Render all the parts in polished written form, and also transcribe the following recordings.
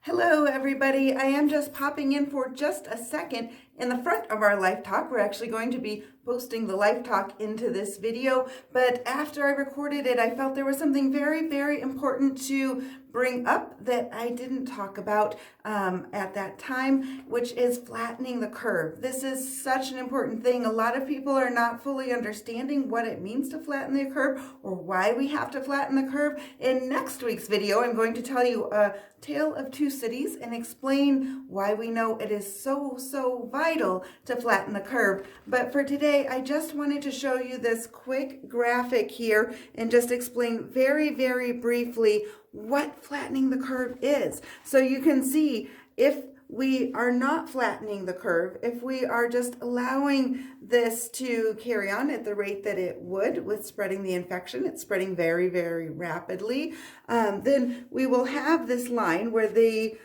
Hello everybody, I am just popping in for just a second. In the front of our Life Talk, we're actually going to be posting the Life Talk into this video, but after I recorded it, I felt there was something very, very important to bring up that I didn't talk about at that time, which is flattening the curve. This is such an important thing. A lot of people are not fully understanding what it means to flatten the curve or why we have to flatten the curve. In next week's video, I'm going to tell you a tale of two cities and explain why we know it is so vital to flatten the curve. But for today, I just wanted to show you this quick graphic here and just explain very, very briefly what flattening the curve is. So you can see if we are not flattening the curve, if we are just allowing this to carry on at the rate that it would with spreading the infection, it's spreading very, very rapidly, then we will have this line where the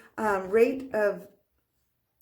rate of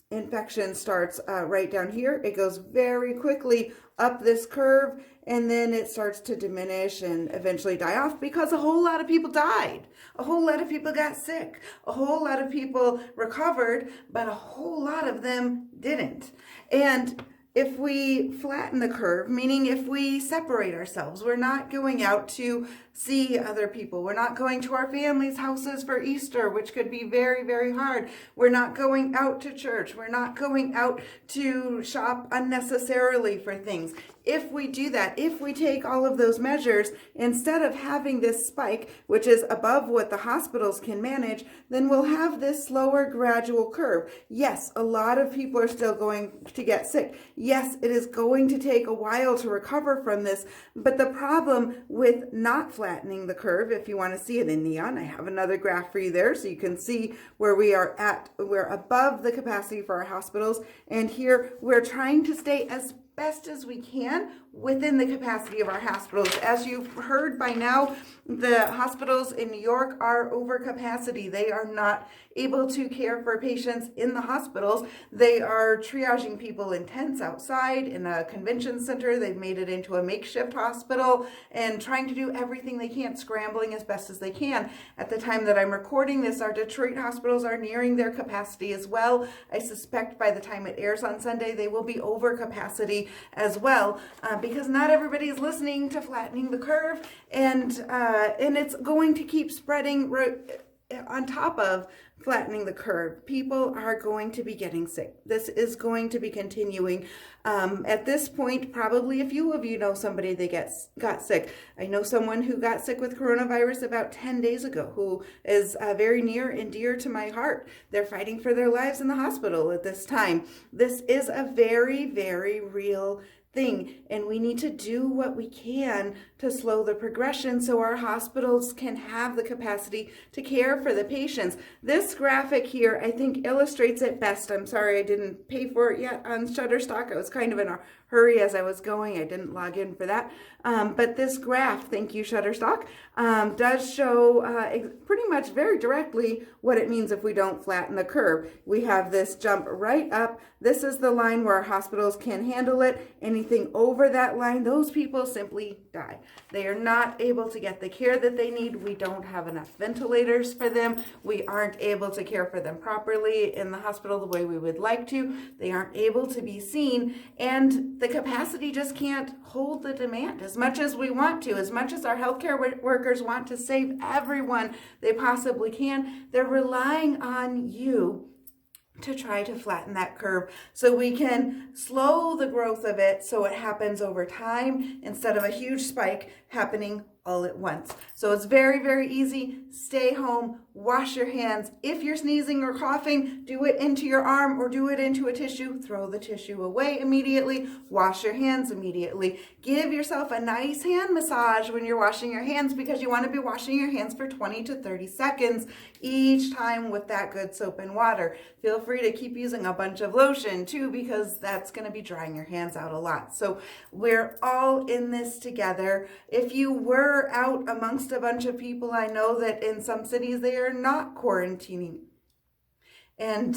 infection starts right down here. It goes very quickly up this curve, and then it starts to diminish and eventually die off because a whole lot of people died. A whole lot of people got sick. A whole lot of people recovered, but a whole lot of them didn't. And if we flatten the curve, meaning if we separate ourselves, we're not going out to see other people. We're not going to our families' houses for Easter, which could be very, very hard. We're not going out to church. We're not going out to shop unnecessarily for things. If we do that, if we take all of those measures, instead of having this spike, which is above what the hospitals can manage, then we'll have this slower gradual curve. Yes, a lot of people are still going to get sick. Yes, it is going to take a while to recover from this, but the problem with not flattening the curve, if you want to see it in neon, I have another graph for you there so you can see where we are at. We're above the capacity for our hospitals, and here we're trying to stay as best as we can within the capacity of our hospitals. As you've heard by now, the hospitals in New York are over capacity. They are not able to care for patients in the hospitals. They are triaging people in tents outside in a convention center. They've made it into a makeshift hospital and trying to do everything they can, scrambling as best as they can. At the time that I'm recording this, our Detroit hospitals are nearing their capacity as well. I suspect by the time it airs on Sunday, they will be over capacity as well, because not everybody is listening to flattening the curve, and it's going to keep spreading on top of flattening the curve. People are going to be getting sick. This is going to be continuing. At this point, probably a few of you know somebody that got sick. I know someone who got sick with coronavirus about 10 days ago who is very near and dear to my heart. They're fighting for their lives in the hospital at this time. This is a very, very real thing, and we need to do what we can to slow the progression so our hospitals can have the capacity to care for the patients. This graphic here, I think, illustrates it best. I'm sorry I didn't pay for it yet on Shutterstock. I was kind of in a hurry as I was going. I didn't log in for that. But this graph, thank you Shutterstock, does show pretty much very directly what it means if we don't flatten the curve. We have this jump right up. This is the line where our hospitals can handle it. Anything over that line, those people simply die. They are not able to get the care that they need. We don't have enough ventilators for them. We aren't able to care for them properly in the hospital the way we would like to. They aren't able to be seen, and the capacity just can't hold the demand as much as we want to. As much as our healthcare workers want to save everyone they possibly can, they're relying on you to try to flatten that curve so we can slow the growth of it so it happens over time instead of a huge spike happening all at once. So it's very, very easy. Stay home, wash your hands. If you're sneezing or coughing, do it into your arm or do it into a tissue. Throw the tissue away immediately. Wash your hands immediately. Give yourself a nice hand massage when you're washing your hands, because you want to be washing your hands for 20 to 30 seconds each time with that good soap and water. Feel free to keep using a bunch of lotion too, because that's going to be drying your hands out a lot. So we're all in this together. If you were out amongst a bunch of people, I know that in some cities they are not quarantining And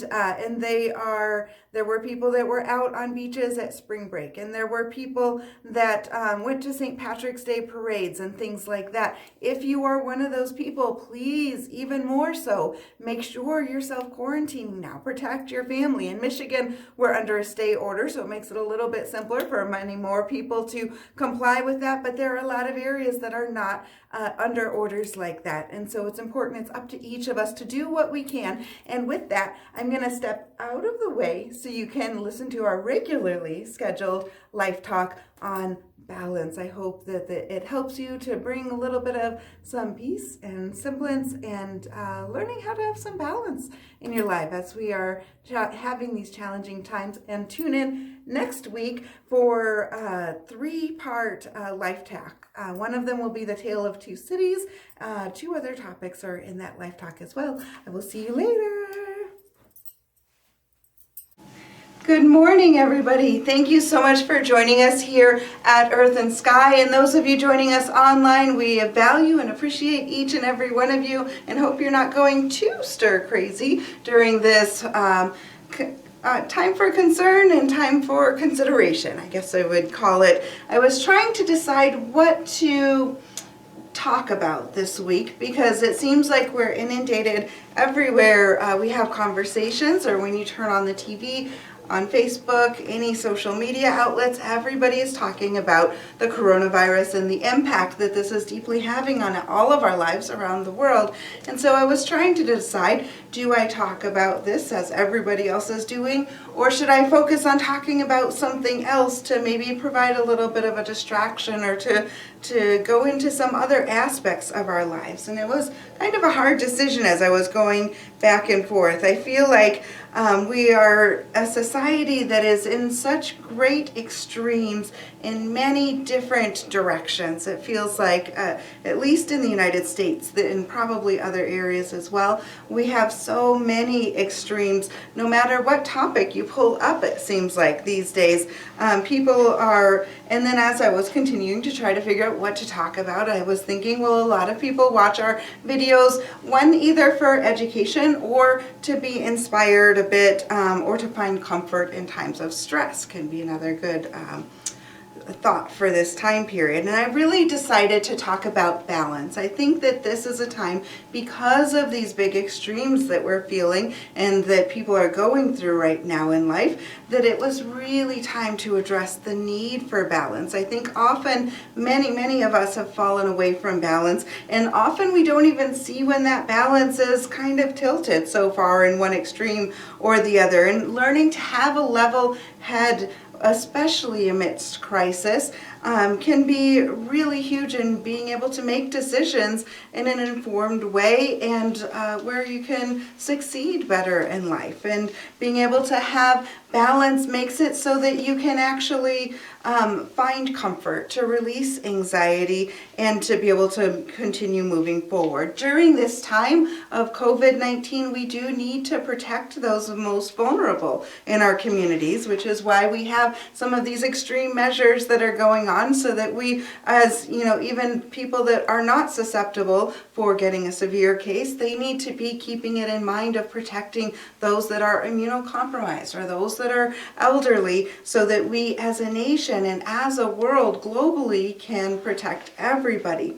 there were people that were out on beaches at spring break, and there were people that went to St. Patrick's Day parades and things like that. If you are one of those people, please, even more so, make sure you're self-quarantining now. Protect your family. In Michigan, we're under a stay order, so it makes it a little bit simpler for many more people to comply with that, but there are a lot of areas that are not under orders like that. And so it's important, it's up to each of us to do what we can. And with that, I'm going to step out of the way so you can listen to our regularly scheduled Life Talk on balance. I hope that it helps you to bring a little bit of some peace and semblance and learning how to have some balance in your life as we are having these challenging times. And tune in next week for a 3-part Life Talk. One of them will be the Tale of Two Cities. 2 other topics are in that Life Talk as well. I will see you later. Good morning, everybody. Thank you so much for joining us here at Earth and Sky. And those of you joining us online, we value and appreciate each and every one of you and hope you're not going too stir crazy during this time for concern and time for consideration, I guess I would call it. I was trying to decide what to talk about this week because it seems like we're inundated everywhere. We have conversations, or when you turn on the TV, on Facebook, any social media outlets, everybody is talking about the coronavirus and the impact that this is deeply having on all of our lives around the world. And so I was trying to decide, do I talk about this as everybody else is doing, or should I focus on talking about something else to maybe provide a little bit of a distraction or to go into some other aspects of our lives? And it was kind of a hard decision as I was going back and forth. I feel like we are a society that is in such great extremes in many different directions. It feels like, at least in the United States, and probably other areas as well, we have so many extremes. No matter what topic you pull up, it seems like these days, people are, and then as I was continuing to try to figure out what to talk about, I was thinking, well, a lot of people watch our videos, one, either for education or to be inspired a bit, or to find comfort in times of stress can be another good thought for this time period. And I really decided to talk about balance. I think that this is a time, because of these big extremes that we're feeling and that people are going through right now in life, that it was really time to address the need for balance. I think often many of us have fallen away from balance, and often we don't even see when that balance is kind of tilted so far in one extreme or the other. And learning to have a level head, especially amidst crisis, can be really huge in being able to make decisions in an informed way and where you can succeed better in life. And being able to have balance makes it so that you can actually find comfort, to release anxiety, and to be able to continue moving forward. During this time of COVID-19, we do need to protect those most vulnerable in our communities, which is why we have some of these extreme measures that are going on, so that we, as you know, even people that are not susceptible for getting a severe case, they need to be keeping it in mind of protecting those that are immunocompromised or those that are elderly, so that we as a nation and as a world globally can protect everybody.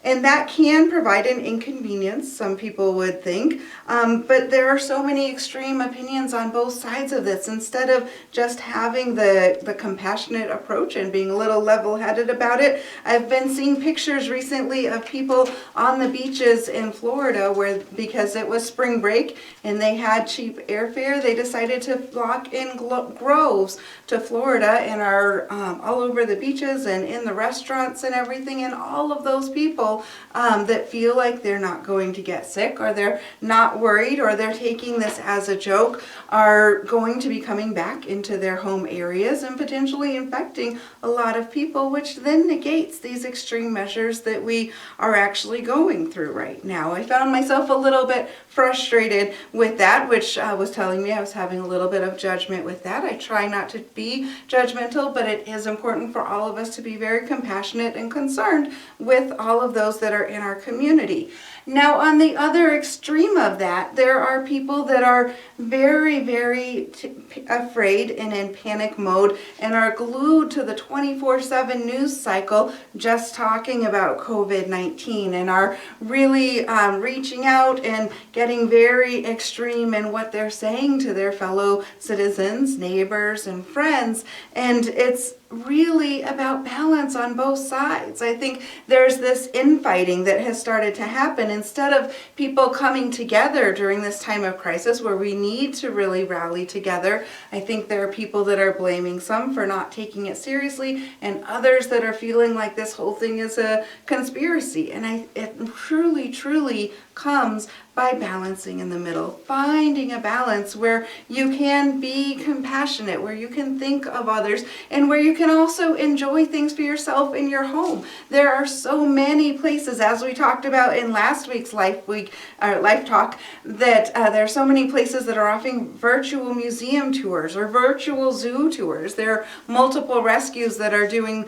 And that can provide an inconvenience, some people would think, but there are so many extreme opinions on both sides of this. Instead of just having the compassionate approach and being a little level-headed about it, I've been seeing pictures recently of people on the beaches in Florida where, because it was spring break and they had cheap airfare, they decided to flock in groves to Florida and are all over the beaches and in the restaurants and everything, and all of those people that feel like they're not going to get sick, or they're not worried, or they're taking this as a joke, are going to be coming back into their home areas and potentially infecting a lot of people, which then negates these extreme measures that we are actually going through right now. I found myself a little bit frustrated with that, which was telling me I was having a little bit of judgment with that. I try not to be judgmental, but it is important for all of us to be very compassionate and concerned with all of those that are in our community. Now, on the other extreme of that, there are people that are very, very afraid and in panic mode and are glued to the 24/7 news cycle just talking about COVID-19 and are really reaching out and getting very extreme in what they're saying to their fellow citizens, neighbors, and friends. And it's really about balance on both sides. I think there's this infighting that has started to happen instead of people coming together during this time of crisis where we need to really rally together. I think there are people that are blaming some for not taking it seriously and others that are feeling like this whole thing is a conspiracy. And it truly, truly comes by balancing in the middle, finding a balance where you can be compassionate, where you can think of others, and where you can also enjoy things for yourself in your home. There are so many places, as we talked about in last week's Life Talk, that there are so many places that are offering virtual museum tours or virtual zoo tours. There are multiple rescues that are doing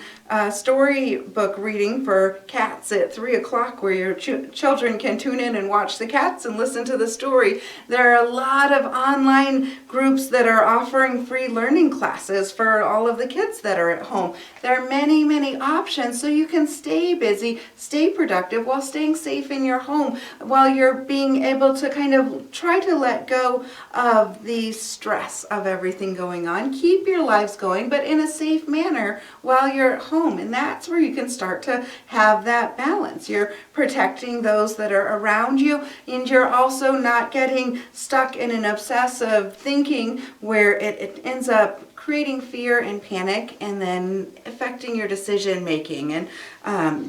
storybook reading for cats at 3 o'clock where your children can tune in and watch the cats and listen to the story. There are a lot of online groups that are offering free learning classes for all of the kids that are at home. There are many, many options so you can stay busy, stay productive while staying safe in your home, while you're being able to kind of try to let go of the stress of everything going on. Keep your lives going, but in a safe manner while you're at home. And that's where you can start to have that balance. You're protecting those that are around you, and you're also not getting stuck in an obsessive thinking where it ends up creating fear and panic and then affecting your decision making. And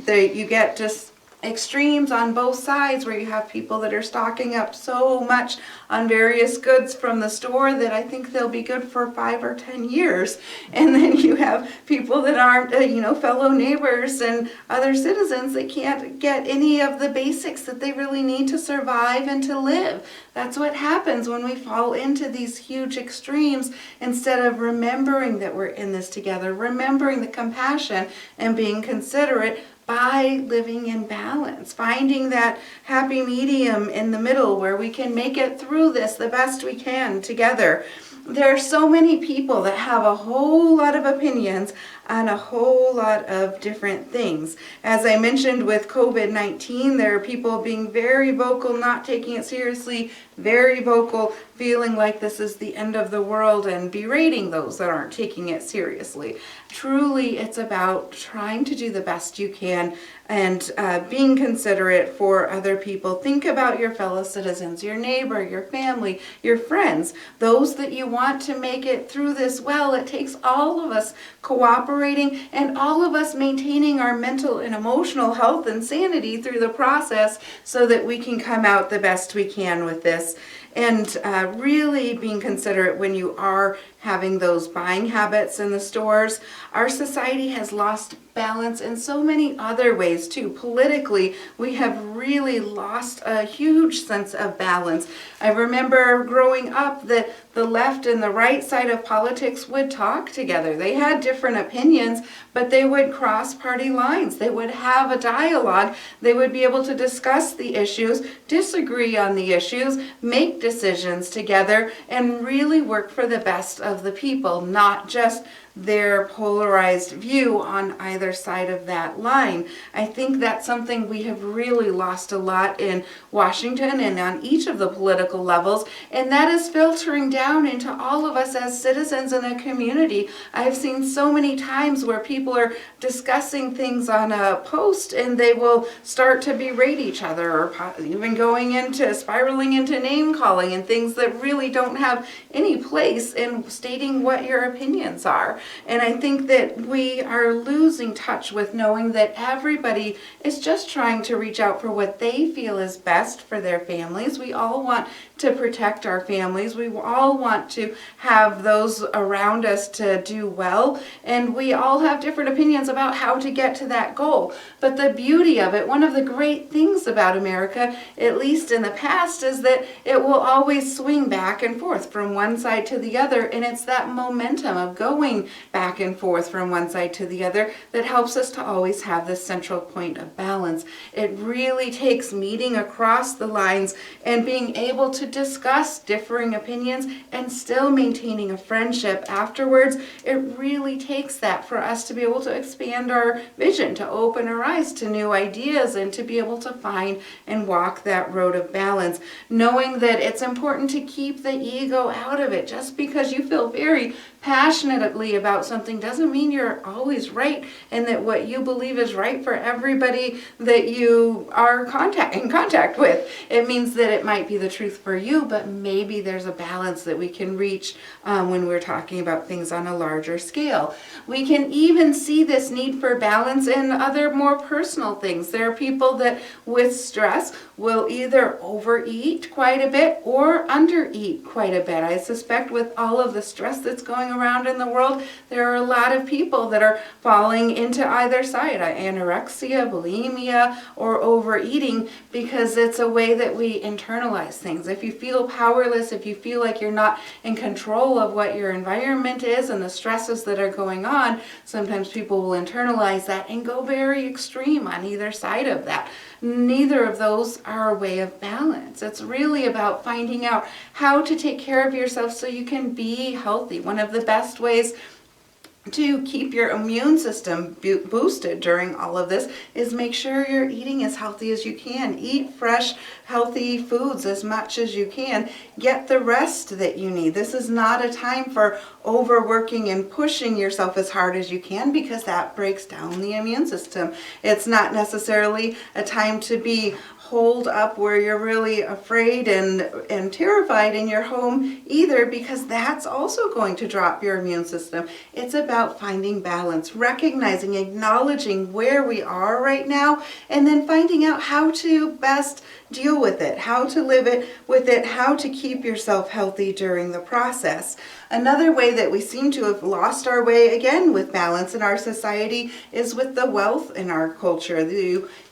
you get just extremes on both sides where you have people that are stocking up so much on various goods from the store that I think they'll be good for 5 or 10 years. And then you have people that aren't, fellow neighbors and other citizens that can't get any of the basics that they really need to survive and to live. That's what happens when we fall into these huge extremes instead of remembering that we're in this together, remembering the compassion and being considerate by living in balance, finding that happy medium in the middle where we can make it through this the best we can together. There are so many people that have a whole lot of opinions on a whole lot of different things. As I mentioned with COVID-19, there are people being very vocal, not taking it seriously, very vocal, feeling like this is the end of the world and berating those that aren't taking it seriously. Truly, it's about trying to do the best you can and being considerate for other people. Think about your fellow citizens, your neighbor, your family, your friends, those that you want to make it through this well. It takes all of us cooperating and all of us maintaining our mental and emotional health and sanity through the process so that we can come out the best we can with this. And really being considerate when you are having those buying habits in the stores. Our society has lost balance in so many other ways too. Politically, we have really lost a huge sense of balance. I remember growing up that the left and the right side of politics would talk together. They had different opinions, but they would cross party lines. They would have a dialogue. They would be able to discuss the issues, disagree on the issues, make decisions together, and really work for the best of the people, not just their polarized view on either side of that line. I think that's something we have really lost a lot in Washington and on each of the political levels, and that is filtering down into all of us as citizens in a community. I've seen so many times where people are discussing things on a post and they will start to berate each other or even spiraling into name calling and things that really don't have any place in stating what your opinions are. And I think that we are losing touch with knowing that everybody is just trying to reach out for what they feel is best for their families. We all want to protect our families. We all want to have those around us to do well. And we all have different opinions about how to get to that goal. But the beauty of it, one of the great things about America, at least in the past, is that it will will always swing back and forth from one side to the other, and it's that momentum of going back and forth from one side to the other that helps us to always have this central point of balance. It really takes meeting across the lines and being able to discuss differing opinions and still maintaining a friendship afterwards. It really takes that for us to be able to expand our vision, to open our eyes to new ideas, and to be able to find and walk that road of balance, knowing that it's important to keep the ego out of it. Just because you feel very passionately about something doesn't mean you're always right, and that what you believe is right for everybody that you are in contact with. It means that it might be the truth for you, but maybe there's a balance that we can reach when we're talking about things on a larger scale. We can even see this need for balance in other more personal things. There are people that with stress will either overeat quite a bit or undereat quite a bit. I suspect with all of the stress that's going around in the world, there are a lot of people that are falling into either side, anorexia, bulimia, or overeating, because it's a way that we internalize things. If you feel powerless, if you feel like you're not in control of what your environment is and the stresses that are going on, sometimes people will internalize that and go very extreme on either side of that. Neither of those are a way of balance. It's really about finding out how to take care of yourself so you can be healthy. One of the best ways to keep your immune system boosted during all of this is make sure you're eating as healthy as you can. Eat fresh, healthy foods as much as you can. Get the rest that you need. This is not a time for overworking and pushing yourself as hard as you can, because that breaks down the immune system. It's not necessarily a time to be holed up where you're really afraid and terrified in your home either, because that's also going to drop your immune system. It's about finding balance, recognizing, acknowledging where we are right now, and then finding out how to best deal with it, how to live with it, how to keep yourself healthy during the process. Another way that we seem to have lost our way again with balance in our society is with the wealth in our culture.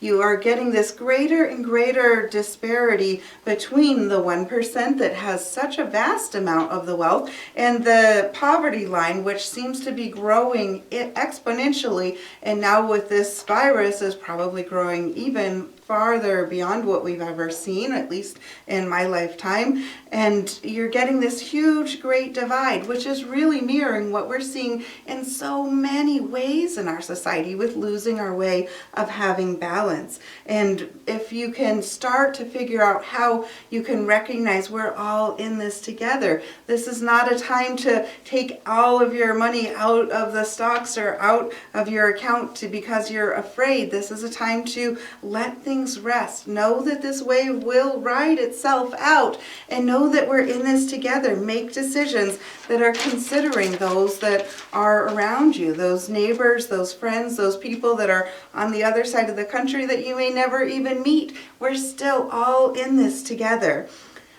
You are getting this greater and greater disparity between the 1% that has such a vast amount of the wealth and the poverty line, which seems to be growing exponentially, and now with this virus is probably growing even farther beyond what we've ever seen, at least in my lifetime. And you're getting this huge, great divide, which is really mirroring what we're seeing in so many ways in our society with losing our way of having balance. And if you can start to figure out how you can recognize we're all in this together. This is not a time to take all of your money out of the stocks or out of your account because you're afraid. This is a time to let things rest. Know that this wave will ride itself out, and know that we're in this together. Make decisions that are considering those that are around you, those neighbors, those friends, those people that are on the other side of the country that you may never even meet. We're still all in this together.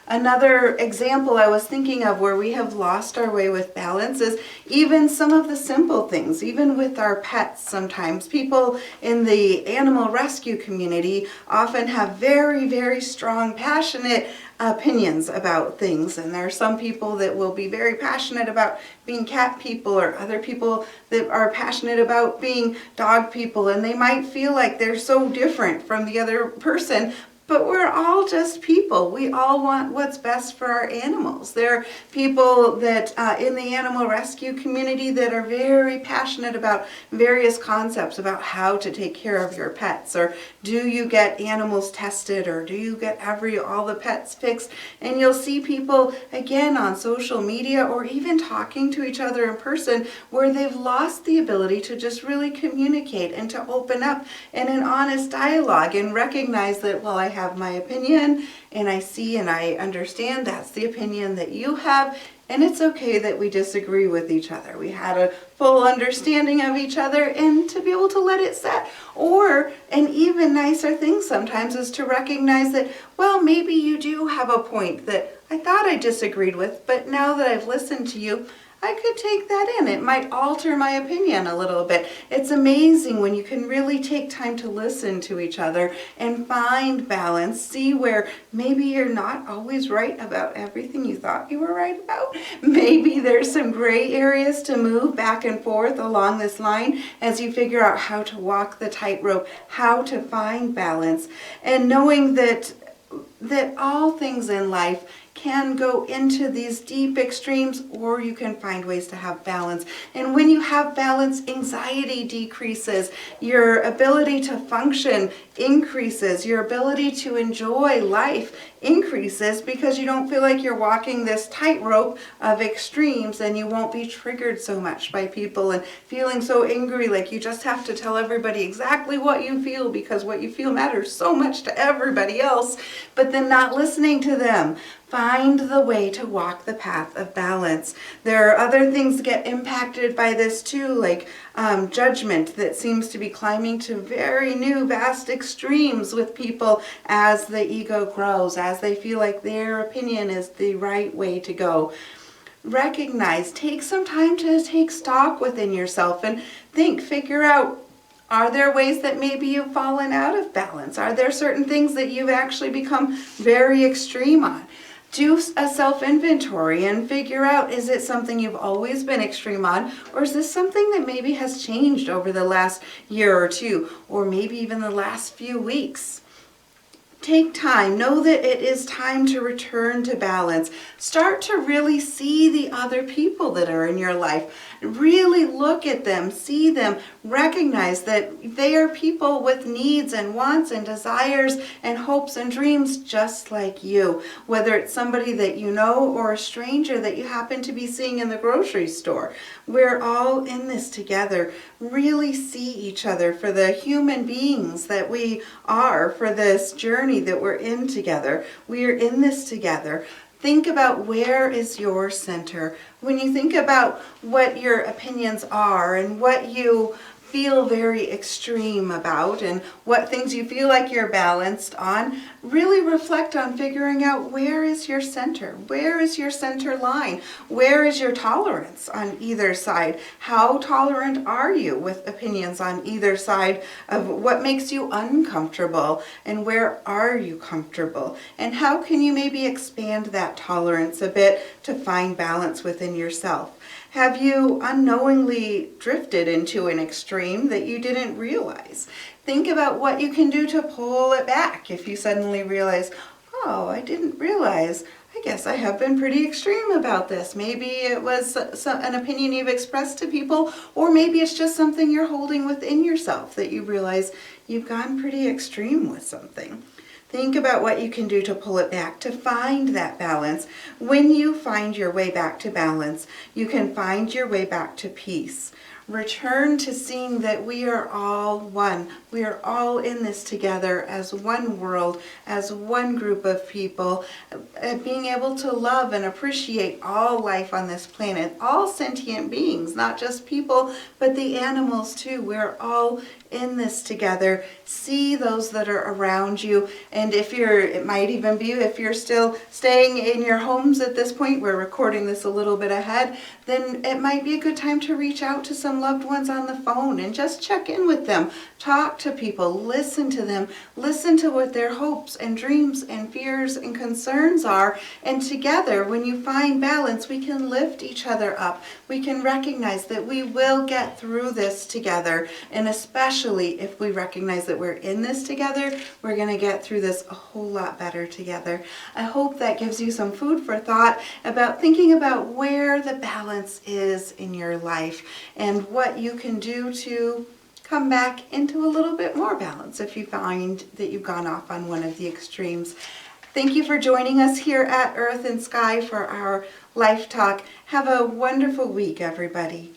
Another example I was thinking of where we have lost our way with balance is even some of the simple things, even with our pets sometimes. People in the animal rescue community often have very, very strong, passionate opinions about things. And there are some people that will be very passionate about being cat people, or other people that are passionate about being dog people. And they might feel like they're so different from the other person, but we're all just people. We all want what's best for our animals. There are people that in the animal rescue community that are very passionate about various concepts about how to take care of your pets, or do you get animals tested, or do you get all the pets fixed? And you'll see people again on social media or even talking to each other in person where they've lost the ability to just really communicate and to open up in an honest dialogue and recognize that, well, I have my opinion, and I see and I understand that's the opinion that you have, and it's okay that we disagree with each other. We had a full understanding of each other, and to be able to let it set. Or an even nicer thing sometimes is to recognize that, well, maybe you do have a point that I thought I disagreed with, but now that I've listened to you, I could take that in. It might alter my opinion a little bit. It's amazing when you can really take time to listen to each other and find balance, see where maybe you're not always right about everything you thought you were right about. Maybe there's some gray areas to move back and forth along this line as you figure out how to walk the tightrope, how to find balance, and knowing that all things in life can go into these deep extremes, or you can find ways to have balance. And when you have balance, anxiety decreases, your ability to function increases, your ability to enjoy life increases, because you don't feel like you're walking this tightrope of extremes, and you won't be triggered so much by people and feeling so angry like you just have to tell everybody exactly what you feel because what you feel matters so much to everybody else, but then not listening to them. Find the way to walk the path of balance. There are other things that get impacted by this too, like judgment that seems to be climbing to very new, vast extremes with people as the ego grows, as they feel like their opinion is the right way to go. Recognize, take some time to take stock within yourself and think, figure out, are there ways that maybe you've fallen out of balance? Are there certain things that you've actually become very extreme on? Do a self-inventory and figure out, is it something you've always been extreme on, or is this something that maybe has changed over the last year or two, or maybe even the last few weeks? Take time. Know that it is time to return to balance. Start to really see the other people that are in your life. Really look at them, see them, recognize that they are people with needs and wants and desires and hopes and dreams just like you. Whether it's somebody that you know or a stranger that you happen to be seeing in the grocery store. We're all in this together. Really see each other for the human beings that we are, for this journey that we're in together. We are in this together. Think about, where is your center? When you think about what your opinions are and what you feel very extreme about and what things you feel like you're balanced on, really reflect on figuring out, where is your center? Where is your center line? Where is your tolerance on either side? How tolerant are you with opinions on either side of what makes you uncomfortable, and where are you comfortable? And how can you maybe expand that tolerance a bit to find balance within yourself? Have you unknowingly drifted into an extreme that you didn't realize? Think about what you can do to pull it back if you suddenly realize, oh, I didn't realize. I guess I have been pretty extreme about this. Maybe it was an opinion you've expressed to people, or maybe it's just something you're holding within yourself that you realize you've gone pretty extreme with something. Think about what you can do to pull it back, to find that balance. When you find your way back to balance, you can find your way back to peace. Return to seeing that we are all one. We are all in this together as one world, as one group of people, being able to love and appreciate all life on this planet, all sentient beings, not just people, but the animals too. We're all in this together. See those that are around you, and it might even be if you're still staying in your homes at this point, we're recording this a little bit ahead, then it might be a good time to reach out to some loved ones on the phone and just check in with them. Talk to people, listen to them, listen to what their hopes and dreams and fears and concerns are, and together, when you find balance, we can lift each other up. We can recognize that we will get through this together, and especially if we recognize that we're in this together, we're going to get through this a whole lot better together. I hope that gives you some food for thought about thinking about where the balance is in your life and what you can do to come back into a little bit more balance if you find that you've gone off on one of the extremes. Thank you for joining us here at Earth and Sky for our Life Talk. Have a wonderful week, everybody.